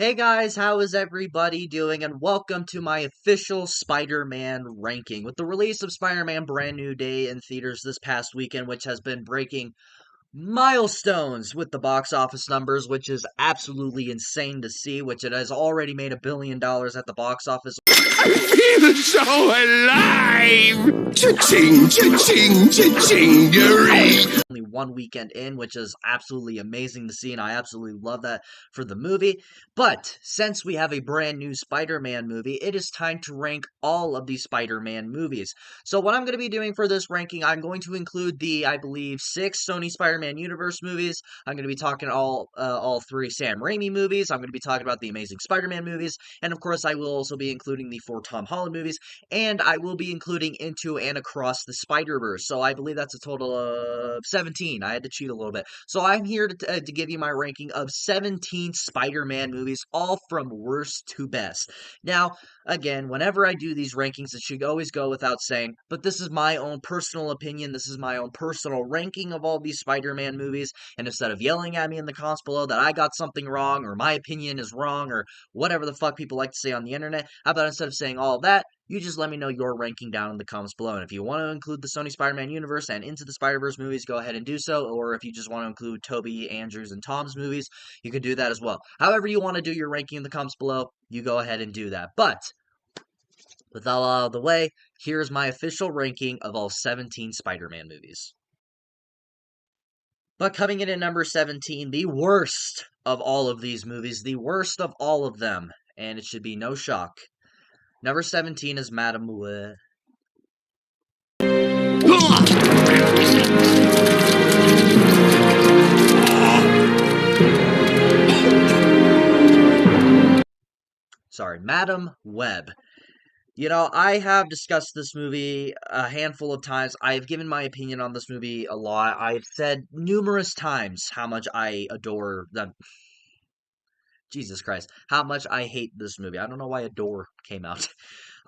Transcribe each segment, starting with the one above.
Hey guys, how is everybody doing? And welcome to my official Spider-Man ranking. With the release of Spider-Man Brand New Day in theaters this past weekend, which has been breaking milestones with the box office numbers, which is absolutely insane to see, which it has already made $1 billion at the box office. I feel so alive! Cha-ching, cha-ching, cha-chingery! Only one weekend in, which is absolutely amazing to see, and I absolutely love that for the movie. But since we have a brand new Spider-Man movie, it is time to rank all of these Spider-Man movies. So what I'm going to be doing for this ranking, I'm going to include I believe, 6 Sony Spider-Man Universe movies. I'm going to be talking all 3 Sam Raimi movies. I'm going to be talking about the Amazing Spider-Man movies, and of course, I will also be including the 4 Tom Holland movies, and I will be including Into and Across the Spider-Verse. So I believe that's a total of 17. I had to cheat a little bit. So I'm here to give you my ranking of 17 Spider-Man movies, all from worst to best. Now, again, whenever I do these rankings, it should always go without saying, but this is my own personal opinion. This is my own personal ranking of all these Spider-Man movies. And instead of yelling at me in the comments below that I got something wrong or my opinion is wrong or whatever the fuck people like to say on the internet, how about instead of saying all of that, you just let me know your ranking down in the comments below. And if you want to include the Sony Spider-Man universe and Into the Spider-Verse movies, go ahead and do so. Or if you just want to include Toby, Andrews, and Tom's movies, you can do that as well. However you want to do your ranking in the comments below, you go ahead and do that. But with all out of the way, here's my official ranking of all 17 Spider-Man movies. But coming in at number 17, the worst of all of these movies, the worst of all of them, and it should be no shock. Number 17 is Madame Web. Sorry, Madame Web. You know, I have discussed this movie a handful of times. I've given my opinion on this movie a lot. I've said numerous times how much I adore them. Jesus Christ, how much I hate this movie. I don't know why adore came out.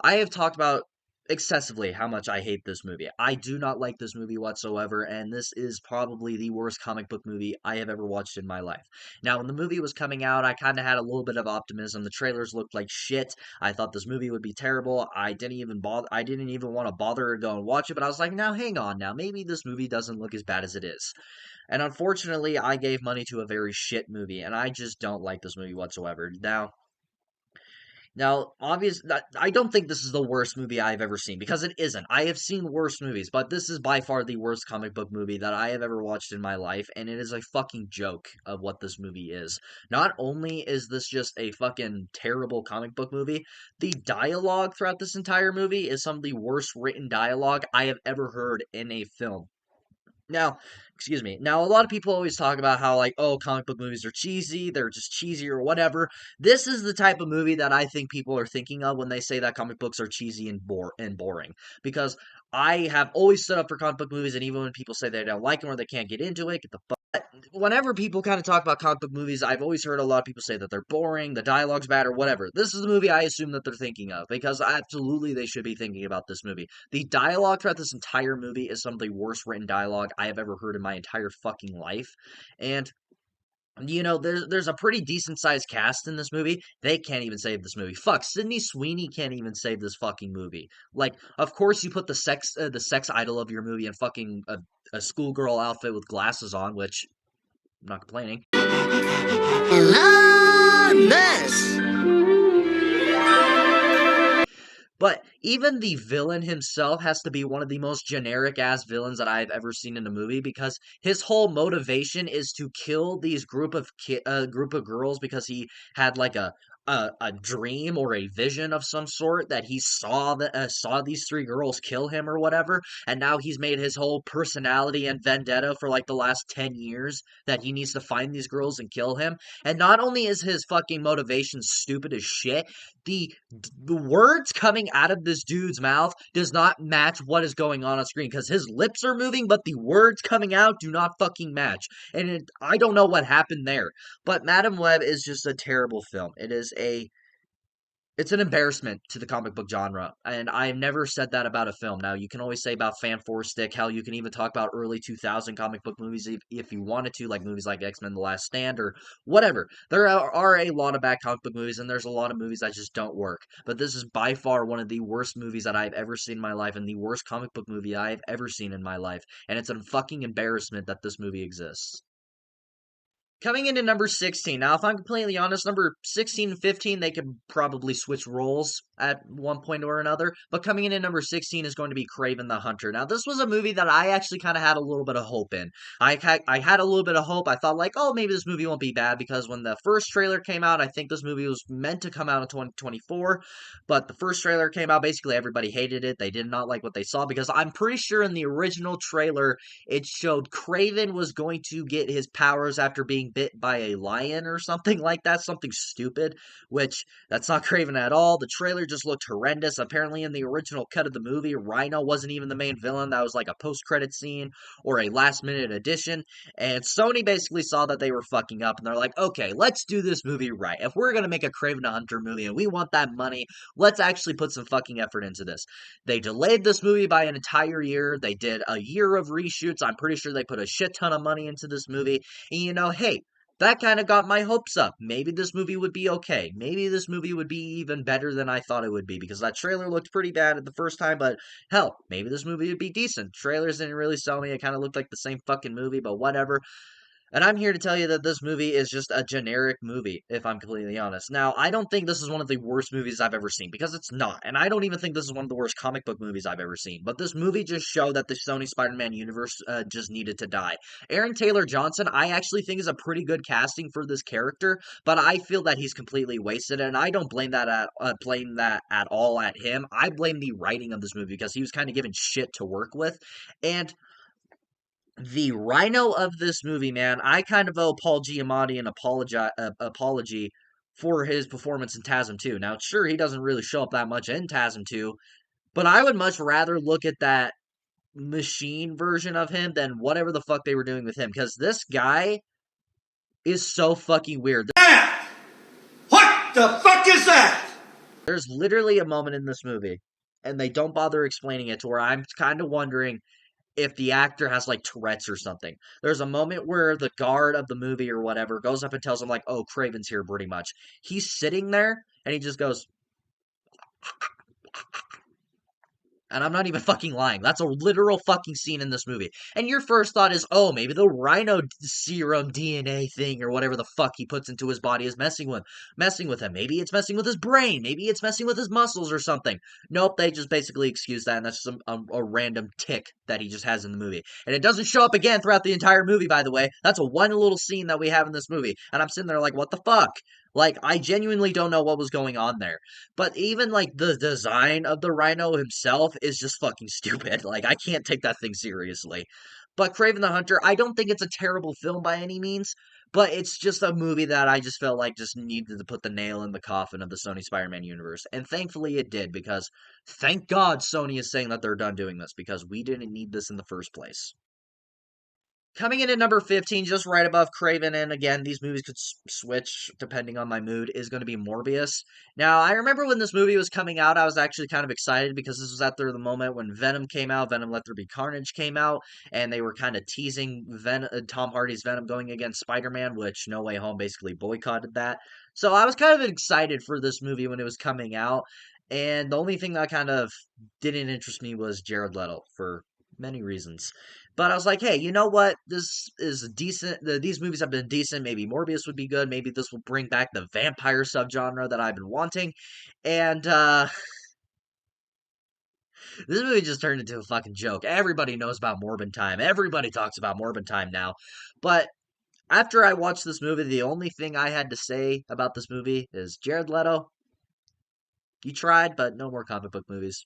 I have talked about excessively how much I hate this movie. I do not like this movie whatsoever, and this is probably the worst comic book movie I have ever watched in my life. Now, when the movie was coming out, I kind of had a little bit of optimism. The trailers looked like shit. I thought this movie would be terrible. I didn't even bother. I didn't even want to bother to go and watch it, but I was like, now hang on, now maybe this movie doesn't look as bad as it is. And unfortunately, I gave money to a very shit movie, and I just don't like this movie whatsoever. Now, I don't think this is the worst movie I've ever seen because it isn't. I have seen worse movies, but this is by far the worst comic book movie that I have ever watched in my life, and it is a fucking joke of what this movie is. Not only is this just a fucking terrible comic book movie, the dialogue throughout this entire movie is some of the worst written dialogue I have ever heard in a film. Now, excuse me. Now, a lot of people always talk about how, like, oh, comic book movies are cheesy, they're just cheesy or whatever. This is the type of movie that I think people are thinking of when they say that comic books are cheesy and boring. Because I have always stood up for comic book movies, and even when people say they don't like them or they can't get into it, get the fuck. Whenever people kind of talk about comic book movies, I've always heard a lot of people say that they're boring, the dialogue's bad, or whatever. This is the movie I assume that they're thinking of, because absolutely they should be thinking about this movie. The dialogue throughout this entire movie is some of the worst written dialogue I have ever heard in my entire fucking life. And you know, there's a pretty decent sized cast in this movie. They can't even save this movie. Fuck, Sydney Sweeney can't even save this fucking movie. Like, of course you put the sex idol of your movie in fucking a schoolgirl outfit with glasses on, which I'm not complaining. Madness! But even the villain himself has to be one of the most generic ass villains that I've ever seen in a movie, because his whole motivation is to kill these group of girls because he had like a dream or a vision of some sort that he saw these 3 girls kill him or whatever, and now he's made his whole personality and vendetta for like the last 10 years that he needs to find these girls and kill him. And not only is his fucking motivation stupid as shit, the words coming out of this dude's mouth does not match what is going on screen, because his lips are moving but the words coming out do not fucking match, and I don't know what happened there. But Madame Web is just a terrible film. It is a It's an embarrassment to the comic book genre, and I've never said that about a film. Now, you can always say about Fan Four Stick, hell, you can even talk about early 2000 comic book movies if you wanted to, like movies like X-Men The Last Stand or whatever. There are a lot of bad comic book movies, and there's a lot of movies that just don't work. But this is by far one of the worst movies that I've ever seen in my life, and the worst comic book movie I've ever seen in my life. And it's a fucking embarrassment that this movie exists. Coming into number 16. Now, if I'm completely honest, number 16 and 15, they could probably switch roles at one point or another. But coming in at number 16 is going to be Kraven the Hunter. Now, this was a movie that I actually kind of had a little bit of hope in. I had a little bit of hope. I thought, like, oh, maybe this movie won't be bad because when the first trailer came out, I think this movie was meant to come out in 2024. But the first trailer came out, basically everybody hated it. They did not like what they saw because I'm pretty sure in the original trailer, it showed Kraven was going to get his powers after being bit by a lion or something like that, something stupid, which that's not Kraven at all. The trailer just looked horrendous. Apparently, in the original cut of the movie, Rhino wasn't even the main villain. That was like a post-credit scene or a last-minute addition. And Sony basically saw that they were fucking up, and they're like, okay, let's do this movie right. If we're gonna make a Kraven the Hunter movie and we want that money, let's actually put some fucking effort into this. They delayed this movie by an entire year. They did a year of reshoots. I'm pretty sure they put a shit ton of money into this movie. And hey, that kind of got my hopes up. Maybe this movie would be okay. Maybe this movie would be even better than I thought it would be because that trailer looked pretty bad at the first time, but hell, maybe this movie would be decent. Trailers didn't really sell me. It kind of looked like the same fucking movie, but whatever. And I'm here to tell you that this movie is just a generic movie, if I'm completely honest. Now, I don't think this is one of the worst movies I've ever seen, because it's not. And I don't even think this is one of the worst comic book movies I've ever seen. But this movie just showed that the Sony Spider-Man universe just needed to die. Aaron Taylor Johnson, I actually think is a pretty good casting for this character, but I feel that he's completely wasted, and I don't blame that at all at him. I blame the writing of this movie, because he was kind of given shit to work with. And the Rhino of this movie, man, I kind of owe Paul Giamatti an apology for his performance in TASM 2. Now, sure, he doesn't really show up that much in TASM 2, but I would much rather look at that machine version of him than whatever the fuck they were doing with him, because this guy is so fucking weird. What the fuck is that? There's literally a moment in this movie, and they don't bother explaining it, to where I'm kind of wondering if the actor has like Tourette's or something. There's a moment where the guard of the movie or whatever goes up and tells him like, "Oh, Craven's here," pretty much. He's sitting there and he just goes, and I'm not even fucking lying. That's a literal fucking scene in this movie. And your first thought is, oh, maybe the rhino serum DNA thing or whatever the fuck he puts into his body is messing with him. Maybe it's messing with his brain. Maybe it's messing with his muscles or something. Nope, they just basically excuse that, and that's just a random tick that he just has in the movie. And it doesn't show up again throughout the entire movie, by the way. That's a one little scene that we have in this movie. And I'm sitting there like, what the fuck? Like, I genuinely don't know what was going on there. But even like the design of the rhino himself is just fucking stupid. Like, I can't take that thing seriously. But Kraven the Hunter, I don't think it's a terrible film by any means, but it's just a movie that I just felt like just needed to put the nail in the coffin of the Sony Spider-Man universe. And thankfully it did, because thank God Sony is saying that they're done doing this, because we didn't need this in the first place. Coming in at number 15, just right above Craven, and again, these movies could switch depending on my mood, is going to be Morbius. Now, I remember when this movie was coming out, I was actually kind of excited because this was after the moment when Venom came out, Venom Let There Be Carnage came out, and they were kind of teasing Tom Hardy's Venom going against Spider-Man, which No Way Home basically boycotted that. So I was kind of excited for this movie when it was coming out, and the only thing that kind of didn't interest me was Jared Leto for many reasons. But I was like, hey, you know what? This is decent. These movies have been decent. Maybe Morbius would be good. Maybe this will bring back the vampire subgenre that I've been wanting. And this movie just turned into a fucking joke. Everybody knows about Morbin Time. Everybody talks about Morbin Time now. But after I watched this movie, the only thing I had to say about this movie is Jared Leto, you tried, but no more comic book movies.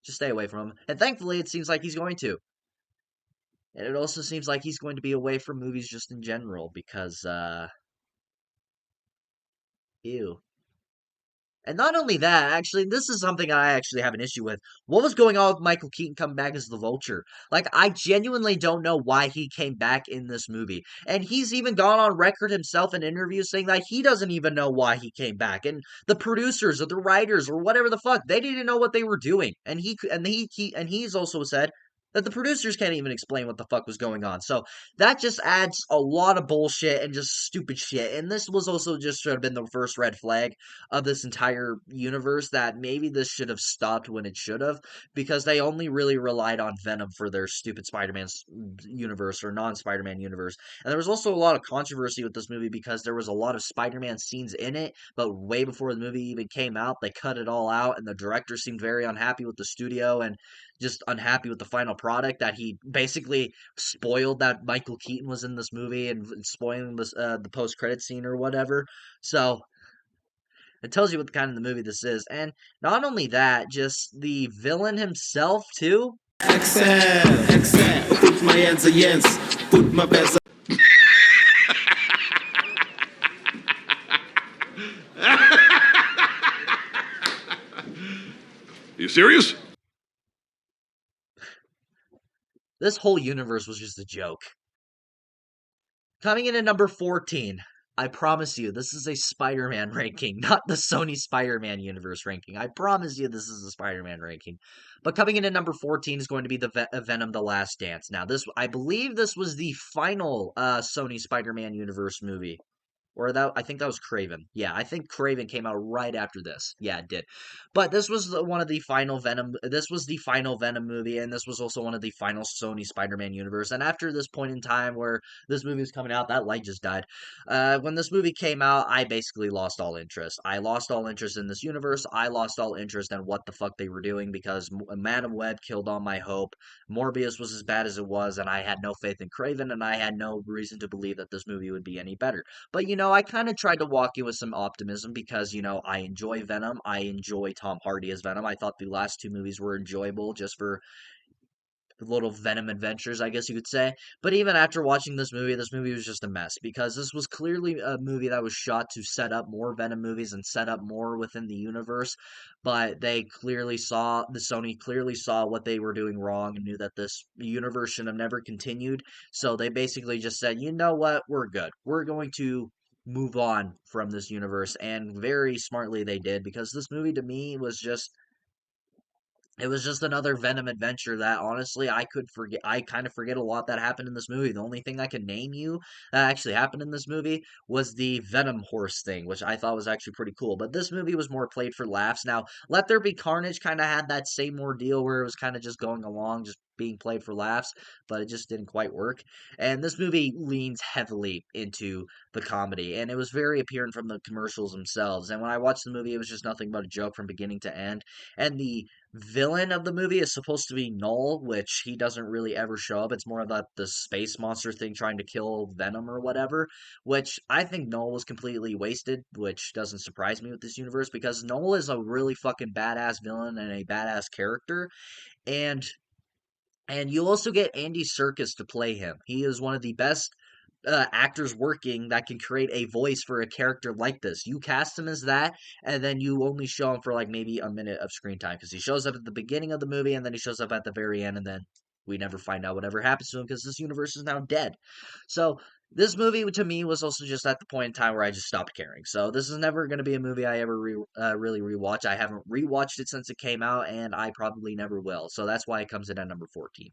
Just stay away from him. And thankfully, it seems like he's going to. And it also seems like he's going to be away from movies just in general because, ew. And not only that, actually, this is something I actually have an issue with. What was going on with Michael Keaton coming back as the Vulture? Like, I genuinely don't know why he came back in this movie. And he's even gone on record himself in interviews saying that he doesn't even know why he came back. And the producers or the writers or whatever the fuck, they didn't know what they were doing. And he's also said that the producers can't even explain what the fuck was going on. So that just adds a lot of bullshit and just stupid shit. And this was also just should have been the first red flag of this entire universe, that maybe this should have stopped when it should have, because they only really relied on Venom for their stupid Spider-Man universe or non-Spider-Man universe. And there was also a lot of controversy with this movie because there was a lot of Spider-Man scenes in it, but way before the movie even came out, they cut it all out, and the director seemed very unhappy with the studio and just unhappy with the final product, that he basically spoiled that Michael Keaton was in this movie and spoiling this the post credit scene or whatever. So it tells you what the kind of the movie this is. And not only that, just the villain himself too. Exhale, exhale. Put my hands against, put my best. You serious? This whole universe was just a joke. Coming in at number 14, I promise you, this is a Spider-Man ranking, not the Sony Spider-Man universe ranking. I promise you this is a Spider-Man ranking. But coming in at number 14 is going to be the Venom The Last Dance. Now, I believe this was the final Sony Spider-Man universe movie. Or that I think that was Craven. Yeah, I think Craven came out right after this. Yeah, it did. But this was one of the final Venom. This was the final Venom movie, and this was also one of the final Sony Spider-Man universe. And after this point in time where this movie was coming out, that light just died. When this movie came out, I basically lost all interest. I lost all interest in this universe. I lost all interest in what the fuck they were doing because Madam Web killed all my hope. Morbius was as bad as it was, and I had no faith in Craven, and I had no reason to believe that this movie would be any better. But, I kind of tried to walk in with some optimism because, I enjoy Venom. I enjoy Tom Hardy as Venom. I thought the last two movies were enjoyable just for little Venom adventures, I guess you could say. But even after watching this movie was just a mess because this was clearly a movie that was shot to set up more Venom movies and set up more within the universe. But the Sony clearly saw what they were doing wrong and knew that this universe should have never continued. So they basically just said, you know what, we're good. We're going to move on from this universe. And very smartly they did, because this movie to me was just, it was just another Venom adventure that honestly I could forget. I kind of forget a lot that happened in this movie. The only thing I can name you that actually happened in this movie was the Venom horse thing, which I thought was actually pretty cool. But this movie was more played for laughs. Now, Let There Be Carnage kind of had that same ordeal where it was kind of just going along, just being played for laughs, but it just didn't quite work. And this movie leans heavily into the comedy, and it was very apparent from the commercials themselves. And when I watched the movie, it was just nothing but a joke from beginning to end. And the villain of the movie is supposed to be Null, which he doesn't really ever show up. It's more about the space monster thing trying to kill Venom or whatever, which I think Null was completely wasted, which doesn't surprise me with this universe because Null is a really fucking badass villain and a badass character. And you also get Andy Serkis to play him. He is one of the best actors working that can create a voice for a character like this. You cast him as that, and then you only show him for like maybe a minute of screen time because he shows up at the beginning of the movie and then he shows up at the very end, and then we never find out whatever happens to him because this universe is now dead. So this movie to me was also just at the point in time where I just stopped caring. So this is never going to be a movie I ever really rewatch. I haven't rewatched it since it came out, and I probably never will. So that's why it comes in at number 14.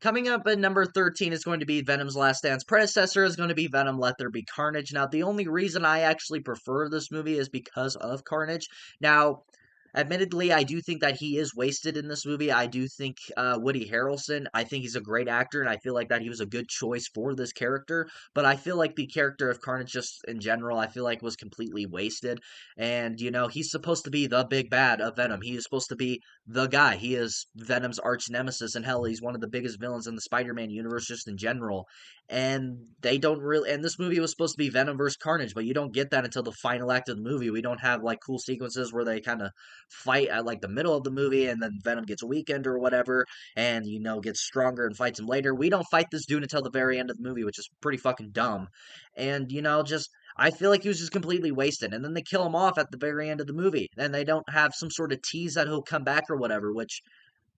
Coming up at number 13 is going to be Venom's Last Dance. Predecessor is going to be Venom Let There Be Carnage. Now, the only reason I actually prefer this movie is because of Carnage. Now, admittedly, I do think that he is wasted in this movie. I do think Woody Harrelson, I think he's a great actor, and I feel like that he was a good choice for this character. But I feel like the character of Carnage, just in general, I feel like was completely wasted. And, he's supposed to be the big bad of Venom. He is supposed to be the guy. He is Venom's arch nemesis, and hell, he's one of the biggest villains in the Spider-Man universe just in general. And they don't really, and this movie was supposed to be Venom versus Carnage, but you don't get that until the final act of the movie. We don't have like cool sequences where they kind of fight at like the middle of the movie and then Venom gets weakened or whatever and gets stronger and fights him later. We don't fight this dude until the very end of the movie, which is pretty fucking dumb. And just I feel like he was just completely wasted. And then they kill him off at the very end of the movie, and they don't have some sort of tease that he'll come back or whatever, which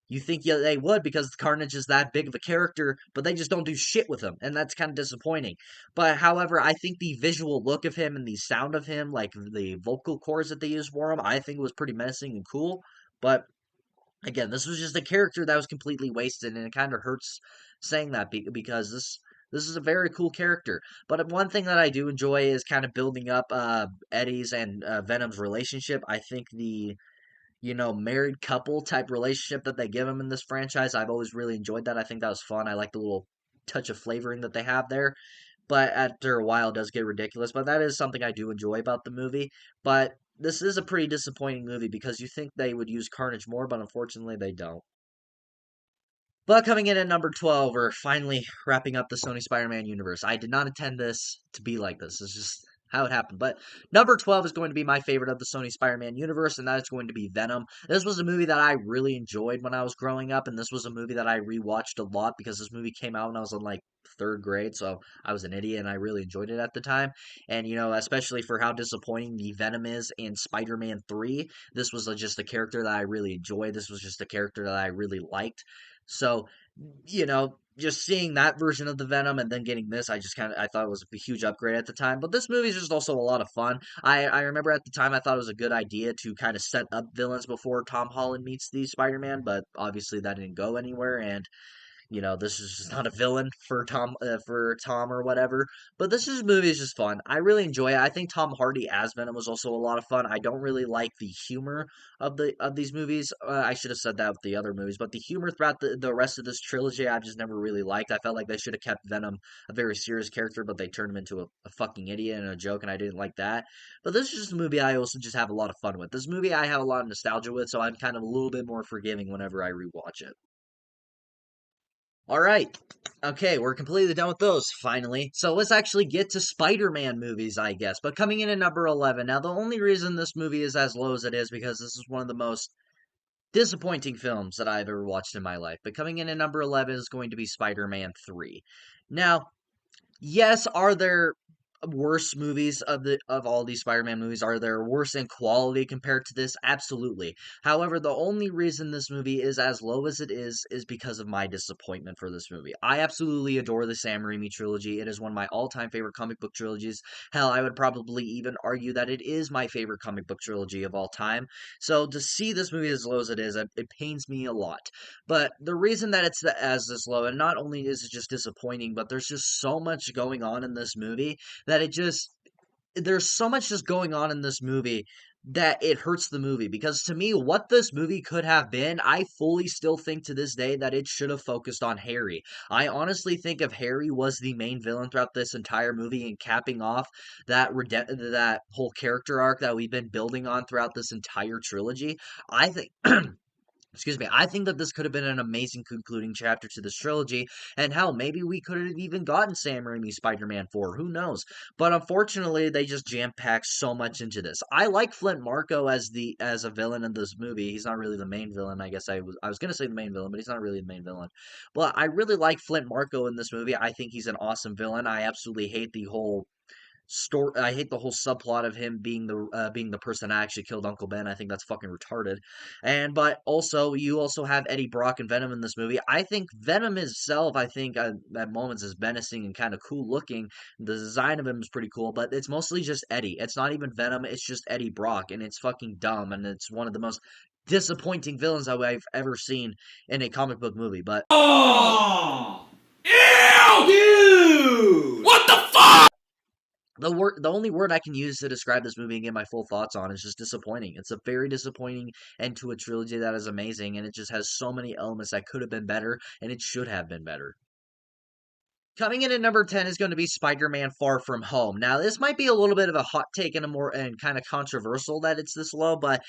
you think yeah, they would because Carnage is that big of a character, but they just don't do shit with him, and that's kind of disappointing. But however, I think the visual look of him and the sound of him, like the vocal cords that they used for him, I think was pretty menacing and cool. But again, this was just a character that was completely wasted, and it kind of hurts saying that because this is a very cool character. But one thing that I do enjoy is kind of building up Eddie's and Venom's relationship. I think the married couple type relationship that they give him in this franchise, I've always really enjoyed that. I think that was fun. I like the little touch of flavoring that they have there. But after a while, it does get ridiculous. But that is something I do enjoy about the movie. But this is a pretty disappointing movie because you think they would use Carnage more, but unfortunately they don't. But coming in at number 12, we're finally wrapping up the Sony Spider-Man universe. I did not intend this to be like this. It's just how it happened. But number 12 is going to be my favorite of the Sony Spider-Man universe, and that is going to be Venom. This was a movie that I really enjoyed when I was growing up, and this was a movie that I rewatched a lot because this movie came out when I was in like third grade, so I was an idiot and I really enjoyed it at the time. And especially for how disappointing the Venom is in Spider-Man 3, this was just a character that I really enjoyed. This was just a character that I really liked. So, just seeing that version of the Venom and then getting this, I thought it was a huge upgrade at the time. But this movie is just also a lot of fun. I remember at the time I thought it was a good idea to kind of set up villains before Tom Holland meets the Spider-Man, but obviously that didn't go anywhere. And this is just not a villain for Tom or whatever. But movie is just fun. I really enjoy it. I think Tom Hardy as Venom was also a lot of fun. I don't really like the humor of these movies. I should have said that with the other movies, but the humor throughout the rest of this trilogy, I've just never really liked. I felt like they should have kept Venom a very serious character, but they turned him into a fucking idiot and a joke, and I didn't like that. But this is just a movie I also just have a lot of fun with. This movie I have a lot of nostalgia with, so I'm kind of a little bit more forgiving whenever I rewatch it. All right. Okay, we're completely done with those finally. So let's actually get to Spider-Man movies, I guess. But coming in at number 11. Now, the only reason this movie is as low as it is because this is one of the most disappointing films that I've ever watched in my life. But coming in at number 11 is going to be Spider-Man 3. Now, yes, are there worse movies of all these Spider-Man movies? Are there worse in quality compared to this? Absolutely. However, the only reason this movie is as low as it is because of my disappointment for this movie. I absolutely adore the Sam Raimi trilogy. It is one of my all-time favorite comic book trilogies. Hell, I would probably even argue that it is my favorite comic book trilogy of all time. So to see this movie as low as it is, it pains me a lot. But the reason that it's as this low, and not only is it just disappointing, but there's just so much going on in this movie that there's so much just going on in this movie that it hurts the movie because to me what this movie could have been, I fully still think to this day that it should have focused on Harry. I honestly think if Harry was the main villain throughout this entire movie and capping off that whole character arc that we've been building on throughout this entire trilogy, I think excuse me, I think that this could have been an amazing concluding chapter to this trilogy, and hell, maybe we could have even gotten Sam Raimi's Spider-Man 4, who knows? But unfortunately, they just jam-packed so much into this. I like Flint Marko as a villain in this movie. He's not really the main villain, I guess I was gonna say the main villain, but he's not really the main villain. But I really like Flint Marko in this movie. I think he's an awesome villain. I absolutely hate the whole story. I hate the whole subplot of him being the person that actually killed Uncle Ben. I think that's fucking retarded. But also you also have Eddie Brock and Venom in this movie. I think Venom himself, I think at moments is menacing and kind of cool looking. The design of him is pretty cool, but it's mostly just Eddie. It's not even Venom. It's just Eddie Brock, and it's fucking dumb, and it's one of the most disappointing villains that I've ever seen in a comic book movie. But Oh! Ew! Dude! What the fuck? the only word I can use to describe this movie and get my full thoughts on is just disappointing. It's a very disappointing end to a trilogy that is amazing, and it just has so many elements that could have been better, and it should have been better. Coming in at number 10 is going to be Spider-Man Far From Home. Now, this might be a little bit of a hot take and kind of controversial that it's this low, but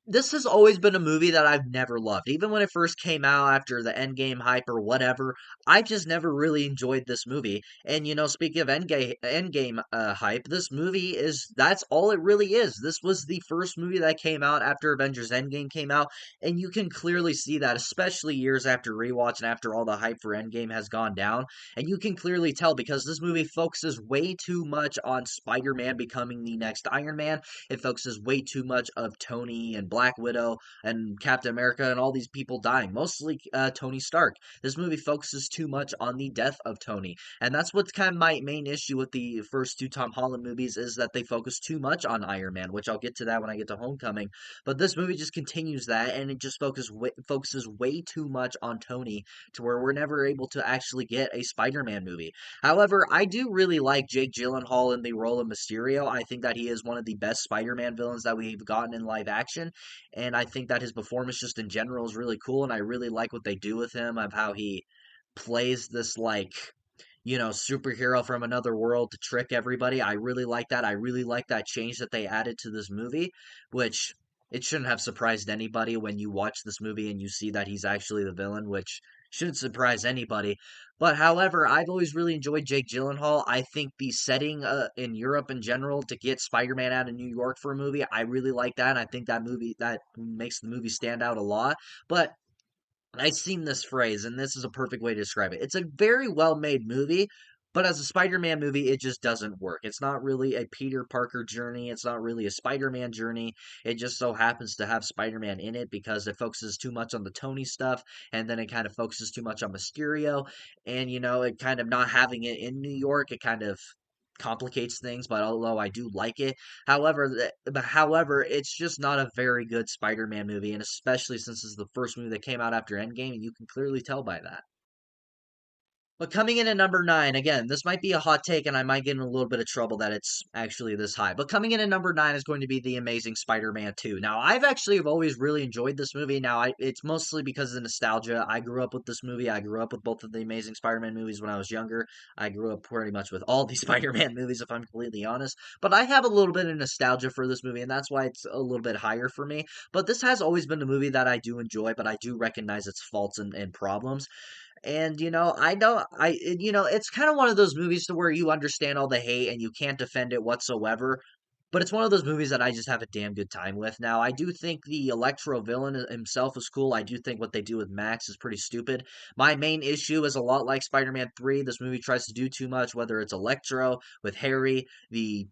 this has always been a movie that I've never loved. Even when it first came out after the Endgame hype or whatever, I just never really enjoyed this movie. And speaking of Endgame hype, this movie that's all it really is. This was the first movie that came out after Avengers Endgame came out, and you can clearly see that, especially years after rewatch and after all the hype for Endgame has gone down. And you can clearly tell because this movie focuses way too much on Spider-Man becoming the next Iron Man. It focuses way too much of Tony and Black Widow and Captain America and all these people dying, mostly Tony Stark. This movie focuses too much on the death of Tony, and that's what's kind of my main issue with the first two Tom Holland movies is that they focus too much on Iron Man, which I'll get to that when I get to Homecoming. But this movie just continues that, and it just focuses way too much on Tony to where we're never able to actually get a Spider-Man movie. However, I do really like Jake Gyllenhaal in the role of Mysterio. I think that he is one of the best Spider-Man villains that we've gotten in live action, and I think that his performance just in general is really cool, and I really like what they do with him, of how he plays this like superhero from another world to trick everybody. I really like that. I really like that change that they added to this movie, which it shouldn't have surprised anybody when you watch this movie and you see that he's actually the villain, which shouldn't surprise anybody. But however, I've always really enjoyed Jake Gyllenhaal. I think the setting in Europe in general to get Spider-Man out of New York for a movie, I really like that. And I think that makes the movie stand out a lot. But I've seen this phrase, and this is a perfect way to describe it. It's a very well made movie, but as a Spider Man movie, it just doesn't work. It's not really a Peter Parker journey. It's not really a Spider Man journey. It just so happens to have Spider Man in it because it focuses too much on the Tony stuff, and then it kind of focuses too much on Mysterio. And, it kind of not having it in New York, it kind of complicates things, but although I do like it, however, it's just not a very good Spider-Man movie, and especially since this is the first movie that came out after Endgame, and you can clearly tell by that. But coming in at number nine, again, this might be a hot take, and I might get in a little bit of trouble that it's actually this high. But coming in at number nine is going to be The Amazing Spider-Man 2. Now, have always really enjoyed this movie. Now, it's mostly because of nostalgia. I grew up with this movie. I grew up with both of the Amazing Spider-Man movies when I was younger. I grew up pretty much with all the Spider-Man movies, if I'm completely honest. But I have a little bit of nostalgia for this movie, and that's why it's a little bit higher for me. But this has always been a movie that I do enjoy, but I do recognize its faults and problems. And I know it's kind of one of those movies to where you understand all the hate and you can't defend it whatsoever. But it's one of those movies that I just have a damn good time with. Now, I do think the Electro villain himself is cool. I do think what they do with Max is pretty stupid. My main issue is a lot like Spider-Man 3. This movie tries to do too much, whether it's Electro with Harry, the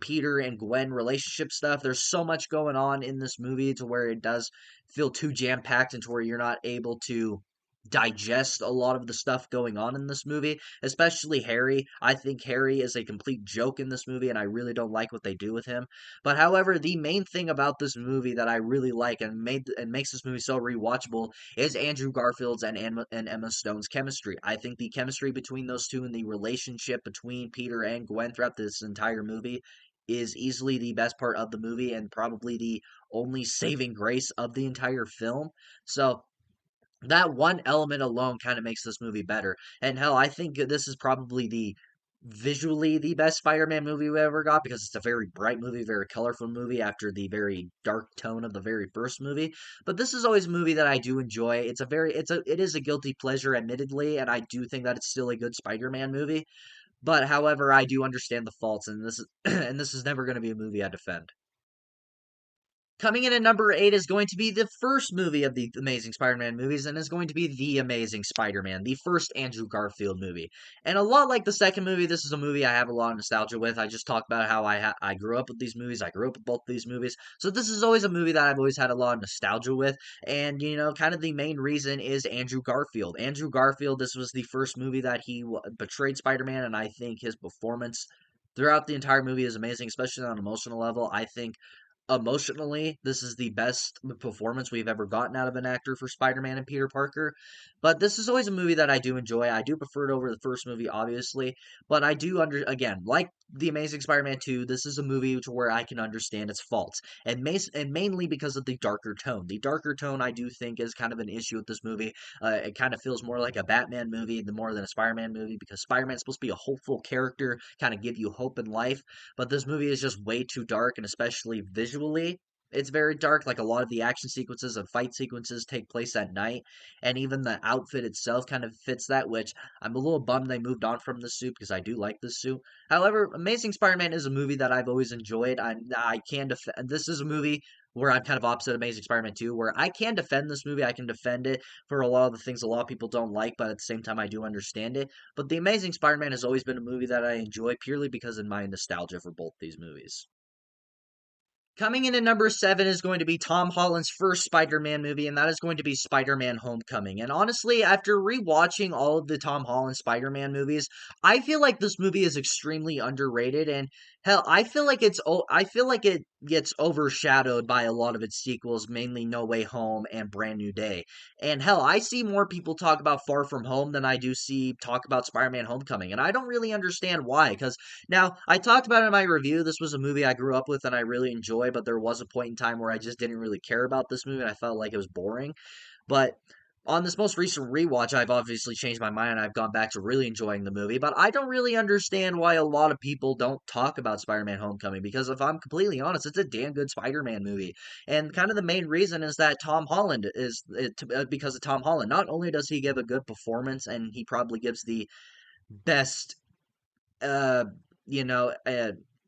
Peter and Gwen relationship stuff. There's so much going on in this movie to where it does feel too jam-packed and to where you're not able to digest a lot of the stuff going on in this movie, especially Harry. I think Harry is a complete joke in this movie, and I really don't like what they do with him. But however, the main thing about this movie that I really like and makes this movie so rewatchable is Andrew Garfield's and Emma Stone's chemistry. I think the chemistry between those two and the relationship between Peter and Gwen throughout this entire movie is easily the best part of the movie and probably the only saving grace of the entire film. So that one element alone kind of makes this movie better. And hell, I think this is probably the visually the best Spider-Man movie we ever got because it's a very bright movie, very colorful movie after the very dark tone of the very first movie. But this is always a movie that I do enjoy. It is a guilty pleasure admittedly, and I do think that it's still a good Spider-Man movie. But however, I do understand the faults and this is and this is never going to be a movie I defend. Coming in at number eight is going to be the first movie of the Amazing Spider-Man movies, and is going to be The Amazing Spider-Man, the first Andrew Garfield movie. And a lot like the second movie, this is a movie I have a lot of nostalgia with. I just talked about how I grew up with these movies. I grew up with both of these movies, so this is always a movie that I've always had a lot of nostalgia with. And kind of the main reason is Andrew Garfield. Andrew Garfield. This was the first movie that he portrayed Spider-Man, and I think his performance throughout the entire movie is amazing, especially on an emotional level. I think emotionally, this is the best performance we've ever gotten out of an actor for Spider-Man and Peter Parker. But this is always a movie that I do enjoy. I do prefer it over the first movie, obviously. But I do again, like The Amazing Spider-Man 2, this is a movie to where I can understand its faults. And mainly because of the darker tone. The darker tone, I do think, is kind of an issue with this movie. It kind of feels more like a Batman movie more than a Spider-Man movie because Spider-Man's supposed to be a hopeful character, kind of give you hope in life. But this movie is just way too dark, and especially visually, It's very dark. Like a lot of the action sequences and fight sequences take place at night, and even the outfit itself kind of fits that. Which I'm a little bummed they moved on from this suit because I do like this suit. However, Amazing Spider-Man is a movie that I've always enjoyed. I can defend. This is a movie where I'm kind of opposite Amazing Spider-Man 2, where I can defend this movie. I can defend it for a lot of the things a lot of people don't like, but at the same time, I do understand it. But The Amazing Spider-Man has always been a movie that I enjoy purely because of my nostalgia for both these movies. Coming in at number 7 is going to be Tom Holland's first Spider-Man movie, and that is going to be Spider-Man Homecoming. And honestly, after rewatching all of the Tom Holland Spider-Man movies, I feel like this movie is extremely underrated, and hell, I feel like it gets overshadowed by a lot of its sequels, mainly No Way Home and Brand New Day. And hell, I see more people talk about Far From Home than I do see talk about Spider-Man Homecoming, and I don't really understand why, because now, I talked about it in my review. This was a movie I grew up with and I really enjoy, but there was a point in time where I just didn't really care about this movie and I felt like it was boring. But on this most recent rewatch, I've obviously changed my mind and I've gone back to really enjoying the movie. But I don't really understand why a lot of people don't talk about Spider-Man Homecoming because if I'm completely honest, it's a damn good Spider-Man movie. And kind of the main reason is that Tom Holland because of Tom Holland. Not only does he give a good performance and he probably gives the best uh, you know,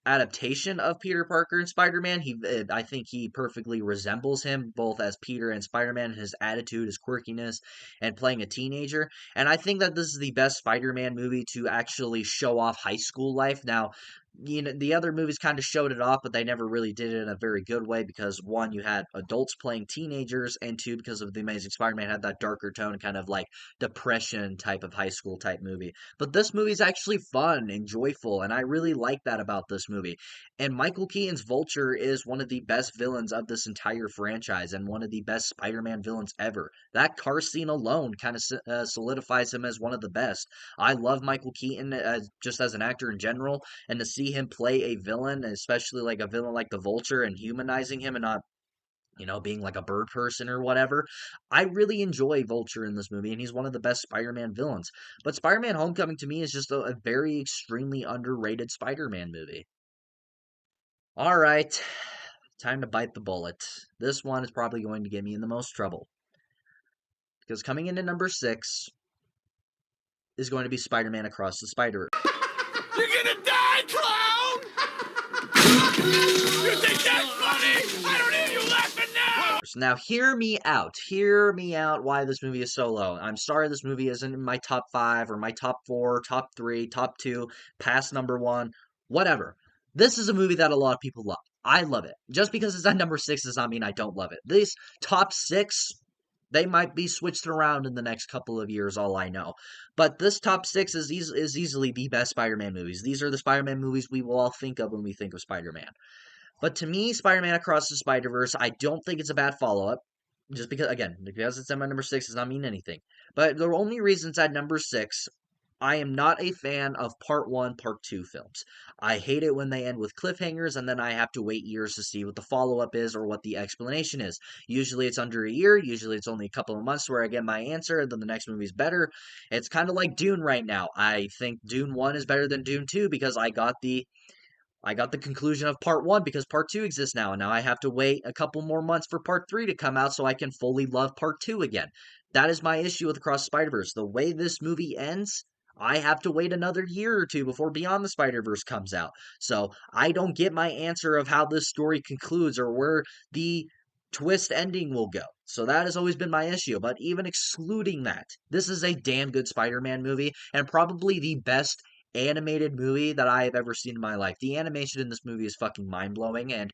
adaptation of Peter Parker and Spider-Man. I think he perfectly resembles him both as Peter and Spider-Man, his attitude, his quirkiness, and playing a teenager. And I think that this is the best Spider-Man movie to actually show off high school life. Now, the other movies kind of showed it off, but they never really did it in a very good way because one, you had adults playing teenagers, and two, because of the Amazing Spider-Man had that darker tone, kind of like depression type of high school type movie. But this movie's actually fun and joyful, and I really like that about this movie. And Michael Keaton's Vulture is one of the best villains of this entire franchise and one of the best Spider-Man villains ever. That car scene alone kind of solidifies him as one of the best. I love Michael Keaton just as an actor in general, and to see him play a villain, especially like a villain like the Vulture, and humanizing him and not being like a bird person or whatever. I really enjoy Vulture in this movie, and he's one of the best Spider Man villains. But Spider Man Homecoming to me is just a very extremely underrated Spider Man movie. All right, time to bite the bullet. This one is probably going to get me in the most trouble. Because coming into number 6 is going to be Spider Man Across the Spider Verse. You're gonna die, clown! You think that's funny? I don't hear you laughing now! Now, hear me out. Hear me out why this movie is so low. I'm sorry this movie isn't in my top 5 or my top 4, top 3, top 2, past number 1, whatever. This is a movie that a lot of people love. I love it. Just because it's at number 6 does not mean I don't love it. These top 6, they might be switched around in the next couple of years, all I know. But this top 6 is easily the best Spider-Man movies. These are the Spider-Man movies we will all think of when we think of Spider-Man. But to me, Spider-Man Across the Spider-Verse, I don't think it's a bad follow-up. Just because, again, because it's at my number 6 does not mean anything. But the only reasons at number 6, I am not a fan of Part 1, Part 2 films. I hate it when they end with cliffhangers and then I have to wait years to see what the follow-up is or what the explanation is. Usually it's under a year, usually it's only a couple of months where I get my answer and then the next movie's better. It's kind of like Dune right now. I think Dune 1 is better than Dune 2 because I got the conclusion of part 1 because part 2 exists now, and now I have to wait a couple more months for part 3 to come out so I can fully love part 2 again. That is my issue with Across Spider-Verse. The way this movie ends, I have to wait another year or two before Beyond the Spider-Verse comes out. So I don't get my answer of how this story concludes or where the twist ending will go. So that has always been my issue. But even excluding that, this is a damn good Spider-Man movie and probably the best animated movie that I have ever seen in my life. The animation in this movie is fucking mind blowing, and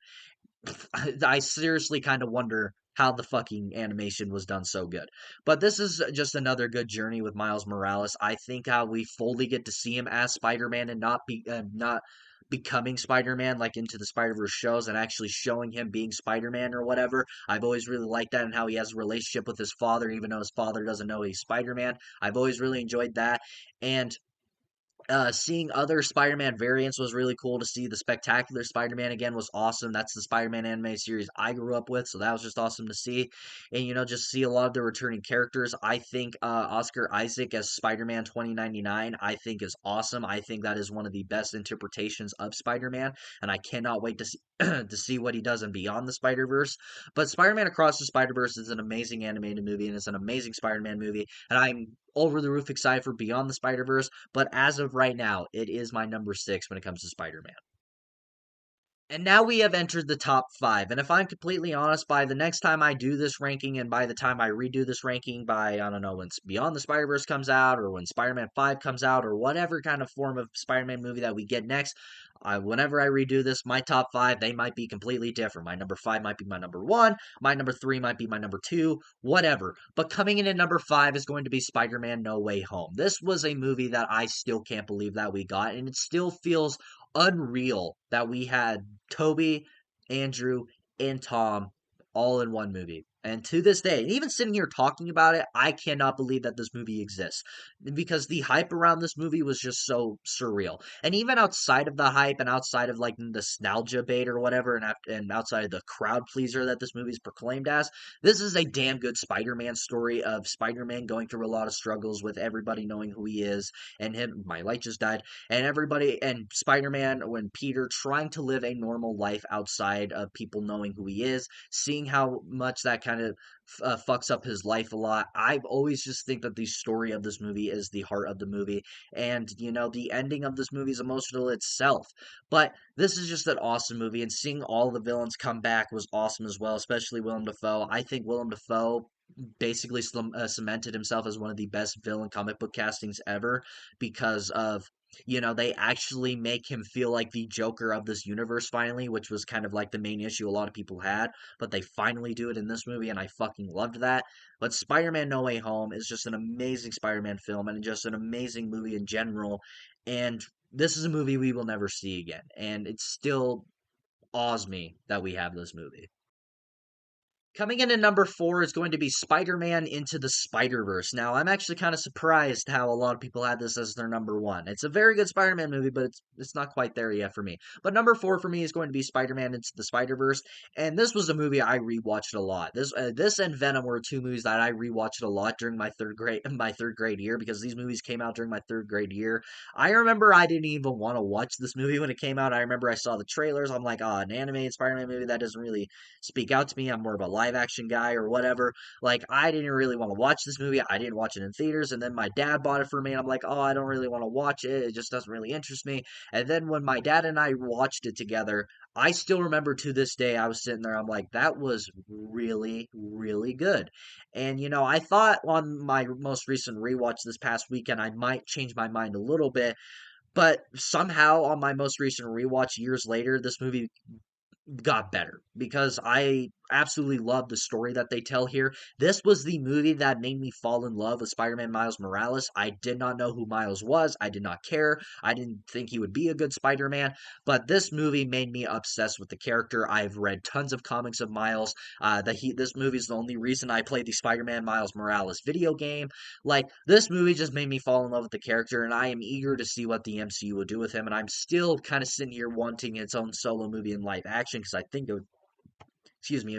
I seriously kind of wonder how the fucking animation was done so good. But this is just another good journey with Miles Morales. I think how we fully get to see him as Spider-Man and not becoming Spider-Man like into the Spider-Verse shows and actually showing him being Spider-Man or whatever. I've always really liked that and how he has a relationship with his father even though his father doesn't know he's Spider-Man. I've always really enjoyed that. And Seeing other Spider-Man variants was really cool. To see the Spectacular Spider-Man again was awesome. That's the Spider-Man anime series I grew up with, so that was just awesome to see. And just see a lot of the returning characters. I think Oscar Isaac as Spider-Man 2099, I think is awesome. I think that is one of the best interpretations of Spider-Man, and I cannot wait to see to see what he does in Beyond the Spider-Verse. But Spider-Man Across the Spider-Verse is an amazing animated movie, and it's an amazing Spider-Man movie, and I'm over the roof excited for Beyond the Spider-Verse, but as of right now, it is my number 6 when it comes to Spider-Man. And now we have entered the top 5. And if I'm completely honest, by the next time I do this ranking and by the time I redo this ranking, by, I don't know, when Beyond the Spider Verse comes out or when Spider Man 5 comes out or whatever kind of form of Spider Man movie that we get next, whenever I redo this, my top 5, they might be completely different. My number 5 might be my number 1. My number 3 might be my number 2. Whatever. But coming in at number 5 is going to be Spider Man No Way Home. This was a movie that I still can't believe that we got, and it still feels unreal that we had Toby, Andrew, and Tom all in one movie. And to this day, and even sitting here talking about it, I cannot believe that this movie exists because the hype around this movie was just so surreal. And even outside of the hype and outside of like nostalgia bait or whatever, and outside of the crowd pleaser that this movie is proclaimed as, this is a damn good Spider-Man story of Spider-Man going through a lot of struggles with everybody knowing who he is, and him. My light just died, and everybody and Spider-Man when Peter trying to live a normal life outside of people knowing who he is, seeing how much that kind of fucks up his life a lot. I've always just think that the story of this movie is the heart of the movie, and the ending of this movie is emotional itself. But this is just an awesome movie, and seeing all the villains come back was awesome as well, especially Willem Dafoe. I think Willem Dafoe basically cemented himself as one of the best villain comic book castings ever because of they actually make him feel like the Joker of this universe finally, which was kind of like the main issue a lot of people had, but they finally do it in this movie, and I fucking loved that. But Spider-Man No Way Home is just an amazing Spider-Man film and just an amazing movie in general, and this is a movie we will never see again, and it still awes me that we have this movie. Coming in at number 4 is going to be Spider-Man Into the Spider-Verse. Now, I'm actually kind of surprised how a lot of people had this as their number 1. It's a very good Spider-Man movie, but it's not quite there yet for me. But number 4 for me is going to be Spider-Man Into the Spider-Verse, and this was a movie I rewatched a lot. This and Venom were two movies that I rewatched a lot during my third grade my third grade year because these movies came out during my third grade year. I remember I didn't even want to watch this movie when it came out. I remember I saw the trailers. I'm like, oh, an animated Spider-Man movie that doesn't really speak out to me. I'm more of a live action guy or whatever. Like, I didn't really want to watch this movie. I didn't watch it in theaters. And then my dad bought it for me. And I'm like, oh, I don't really want to watch it. It just doesn't really interest me. And then when my dad and I watched it together, I still remember to this day, I was sitting there. I'm like, that was really, really good. And, I thought on my most recent rewatch this past weekend, I might change my mind a little bit. But somehow on my most recent rewatch years later, this movie got better because I absolutely love the story that they tell here. This was the movie that made me fall in love with Spider-Man Miles Morales. I did not know who Miles was. I did not care. I didn't think he would be a good Spider-Man, but this movie made me obsessed with the character. I've read tons of comics of Miles. This movie is the only reason I played the Spider-Man Miles Morales video game. Like, this movie just made me fall in love with the character, and I am eager to see what the MCU will do with him. And I'm still kind of sitting here wanting its own solo movie in live action because I think it would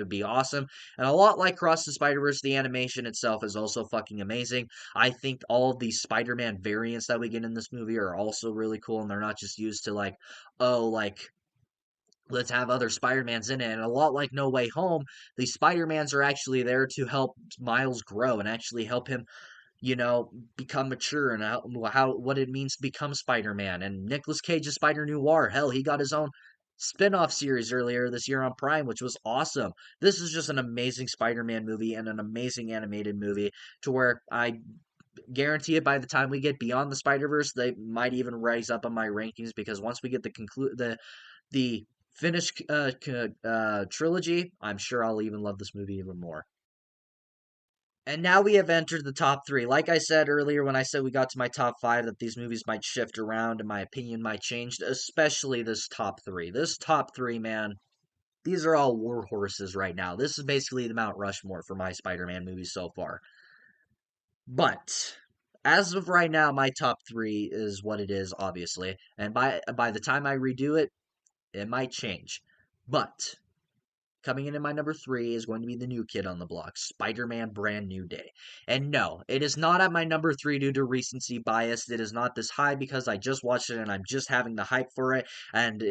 be awesome. And a lot like Cross the Spider-Verse, the animation itself is also fucking amazing. I think all of these Spider-Man variants that we get in this movie are also really cool, and they're not just used to like, oh, like, let's have other Spider-Mans in it. And a lot like No Way Home, the Spider-Mans are actually there to help Miles grow and actually help him become mature and how what it means to become Spider-Man. And Nicolas Cage's Spider Noir, hell, he got his own spin-off series earlier this year on Prime, which was awesome. This is just an amazing Spider-Man movie and an amazing animated movie to where I guarantee it by the time we get Beyond the Spider-Verse, they might even rise up on my rankings because once we get the finished trilogy, I'm sure I'll even love this movie even more. And now we have entered the top 3. Like I said earlier when I said we got to my top 5 that these movies might shift around and my opinion might change, especially this top 3. This top 3, man, these are all war horses right now. This is basically the Mount Rushmore for my Spider-Man movies so far. But as of right now, my top three is what it is, obviously, and by the time I redo it, it might change. But coming in at my number three is going to be the new kid on the block, Spider-Man Brand New Day. And no, it is not at my number three due to recency bias. It is not this high because I just watched it and I'm just having the hype for it. And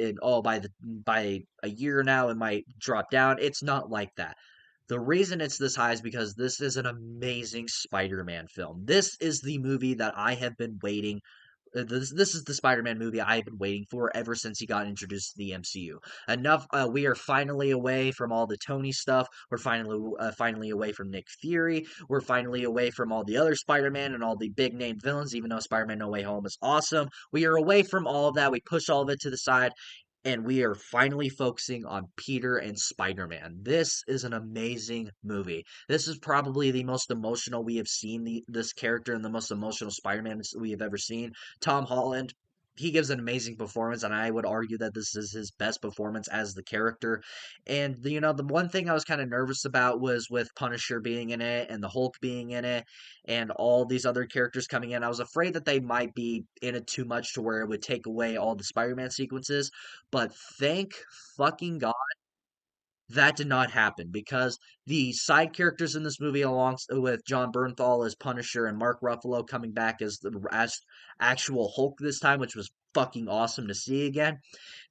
by a year now, it might drop down. It's not like that. The reason it's this high is because this is an amazing Spider-Man film. This is the movie that I have been waiting this is the Spider-Man movie I've been waiting for ever since he got introduced to the MCU. Enough. We are finally away from all the Tony stuff. We're finally away from Nick Fury. We're finally away from all the other Spider-Man and all the big name villains. Even though Spider-Man No Way Home is awesome, we are away from all of that. We push all of it to the side, and we are finally focusing on Peter and Spider-Man. This is an amazing movie. This is probably the most emotional we have seen this character and the most emotional Spider-Man we have ever seen. Tom Holland, he gives an amazing performance, and I would argue that this is his best performance as the character. And the one thing I was kind of nervous about was with Punisher being in it and the Hulk being in it and all these other characters coming in. I was afraid that they might be in it too much to where it would take away all the Spider-Man sequences, but thank fucking God that did not happen because the side characters in this movie, along with John Bernthal as Punisher and Mark Ruffalo coming back as actual Hulk this time, which was fucking awesome to see again,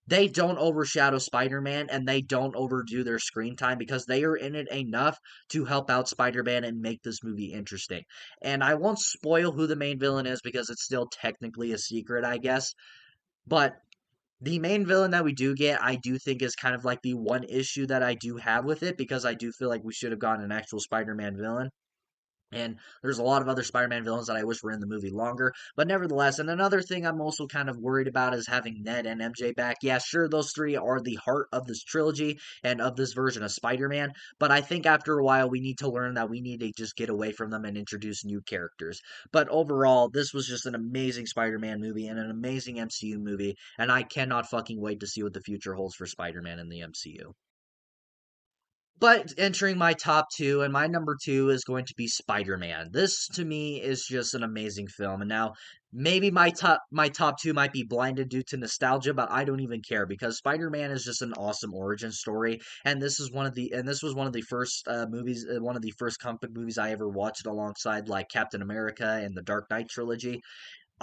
they don't overshadow Spider-Man and they don't overdo their screen time because they are in it enough to help out Spider-Man and make this movie interesting. And I won't spoil who the main villain is because it's still technically a secret, I guess. But the main villain that we do get, I do think is kind of like the one issue that I do have with it because I do feel like we should have gotten an actual Spider-Man villain. And there's a lot of other Spider-Man villains that I wish were in the movie longer. But nevertheless, and another thing I'm also kind of worried about is having Ned and MJ back. Yeah, sure, those three are the heart of this trilogy and of this version of Spider-Man. But I think after a while, we need to learn that we need to just get away from them and introduce new characters. But overall, this was just an amazing Spider-Man movie and an amazing MCU movie. And I cannot fucking wait to see what the future holds for Spider-Man in the MCU. But entering my top two, and my number two is going to be Spider-Man. This to me is just an amazing film. And now maybe my top two might be blinded due to nostalgia, but I don't even care because Spider-Man is just an awesome origin story. And this was one of the first movies, one of the first comic book movies I ever watched alongside like Captain America and the Dark Knight trilogy.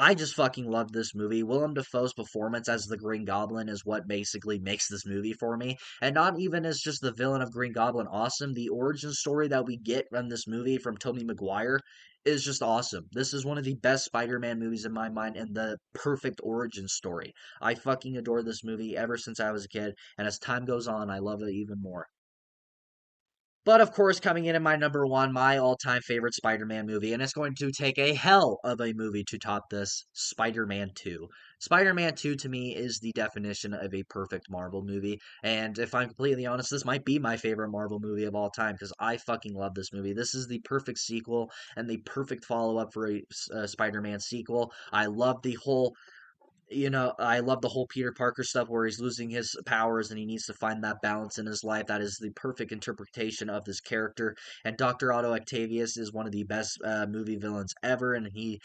I just fucking love this movie. Willem Dafoe's performance as the Green Goblin is what basically makes this movie for me. And not even as just the villain of Green Goblin awesome, the origin story that we get from this movie from Tobey Maguire is just awesome. This is one of the best Spider-Man movies in my mind and the perfect origin story. I fucking adore this movie ever since I was a kid, and as time goes on, I love it even more. But of course, coming in at my number one, my all time favorite Spider Man movie, and it's going to take a hell of a movie to top this Spider Man 2. Spider Man 2 to me is the definition of a perfect Marvel movie. And if I'm completely honest, this might be my favorite Marvel movie of all time because I fucking love this movie. This is the perfect sequel and the perfect follow up for a Spider Man sequel. I love the whole Peter Parker stuff where he's losing his powers and he needs to find that balance in his life. That is the perfect interpretation of this character. And Dr. Otto Octavius is one of the best movie villains ever, and he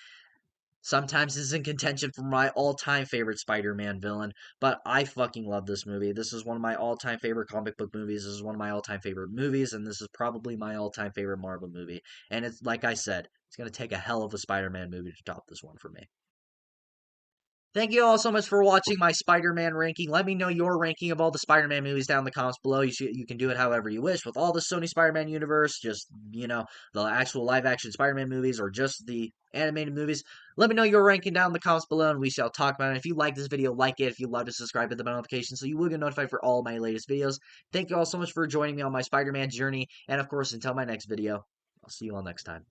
sometimes is in contention for my all-time favorite Spider-Man villain. But I fucking love this movie. This is one of my all-time favorite comic book movies. This is one of my all-time favorite movies, and this is probably my all-time favorite Marvel movie. And it's like I said, it's gonna take a hell of a Spider-Man movie to top this one for me. Thank you all so much for watching my Spider-Man ranking. Let me know your ranking of all the Spider-Man movies down in the comments below. You can do it however you wish with all the Sony Spider-Man universe, just, the actual live-action Spider-Man movies or just the animated movies. Let me know your ranking down in the comments below and we shall talk about it. If you like this video, like it. If you love to subscribe to the bell notification so you will get notified for all my latest videos. Thank you all so much for joining me on my Spider-Man journey. And of course, until my next video, I'll see you all next time.